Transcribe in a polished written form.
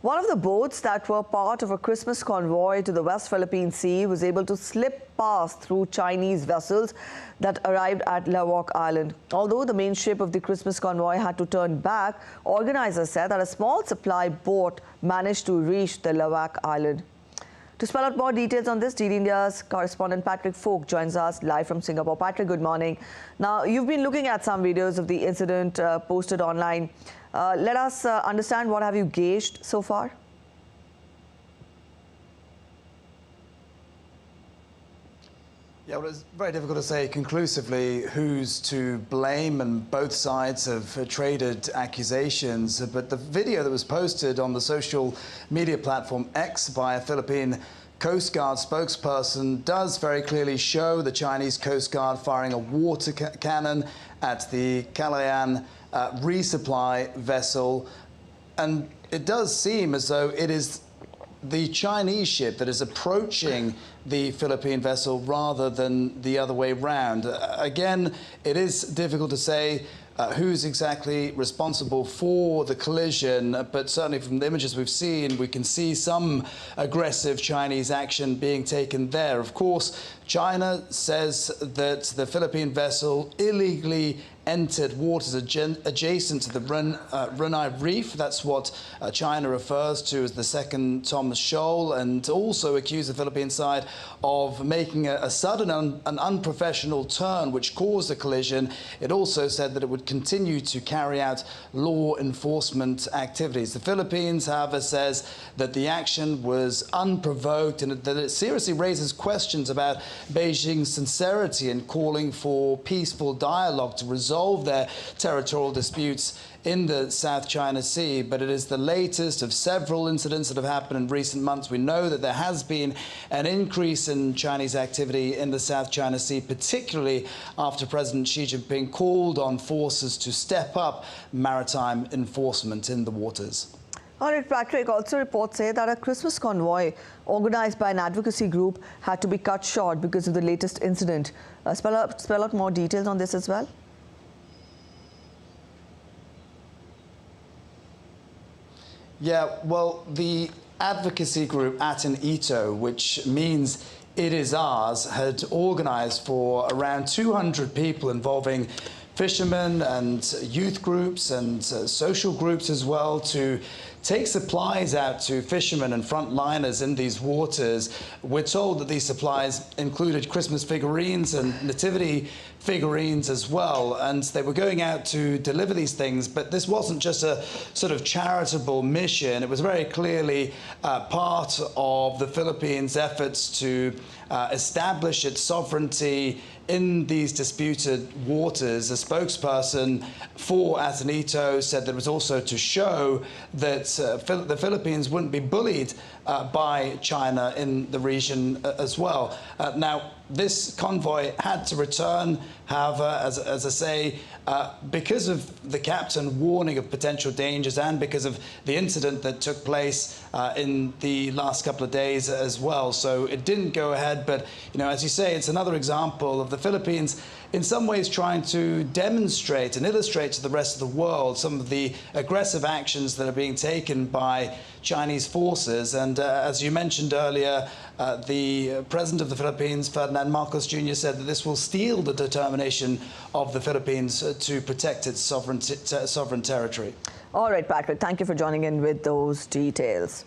One of the boats that were part of a Christmas convoy to the West Philippine Sea was able to slip past through Chinese vessels that arrived at Lawak Island. Although the main ship of the Christmas convoy had to turn back, organizers said that a small supply boat managed to reach the Lawak Island. To spell out more details on this, DD India's correspondent Patrick Folk joins us live from Singapore. Patrick, good morning. Now, you've been looking at some videos of the incident posted online. Let us understand, what have you gauged so far? Yeah, well, it's very difficult to say conclusively who's to blame, and both sides have traded accusations. But the video that was posted on the social media platform X by a Philippine Coast Guard spokesperson does very clearly show the Chinese Coast Guard firing a water cannon at the Kalayaan resupply vessel. And it does seem as though it is the Chinese ship that is approaching the Philippine vessel rather than the other way round. Again, it is difficult to say who's exactly responsible for the collision, but certainly from the images we've seen, we can see some aggressive Chinese action being taken there. Of course, China says that the Philippine vessel illegally entered waters adjacent to the Brunei Reef. That's what China refers to as the second Thomas Shoal, and also accused the Philippine side of making a sudden and unprofessional turn which caused the collision. It also said that it would continue to carry out law enforcement activities. The Philippines, however, says that the action was unprovoked and that it seriously raises questions about Beijing's sincerity in calling for peaceful dialogue to resolve their territorial disputes in the South China Sea. But it is the latest of several incidents that have happened in recent months. We know that there has been an increase in Chinese activity in the South China Sea, particularly after President Xi Jinping called on forces to step up maritime enforcement in the waters. All right, Patrick, also reports say that a Christmas convoy organized by an advocacy group had to be cut short because of the latest incident. Spell out more details on this as well. Yeah, well, the advocacy group Atin Ito, which means it is ours, had organized for around 200 people involving fishermen and youth groups and social groups as well, to take supplies out to fishermen and frontliners in these waters. We're told that these supplies included Christmas figurines and nativity figurines as well, and they were going out to deliver these things. But this wasn't just a sort of charitable mission. It was very clearly part of the Philippines' efforts to establish its sovereignty in these disputed waters. A spokesperson for Atin Ito said that it was also to show that the Philippines wouldn't be bullied by China in the region as well. Now, this convoy had to return, however, as I say, because of the captain warning of potential dangers and because of the incident that took place in the last couple of days as well. So it didn't go ahead, but, you know, as you say, it's another example of the Philippines in some ways trying to demonstrate and illustrate to the rest of the world some of the aggressive actions that are being taken by Chinese forces. And as you mentioned earlier, the President of the Philippines, Ferdinand Marcos Jr., said that this will steel the determination of the Philippines to protect its sovereign territory. All right, Patrick, thank you for joining in with those details.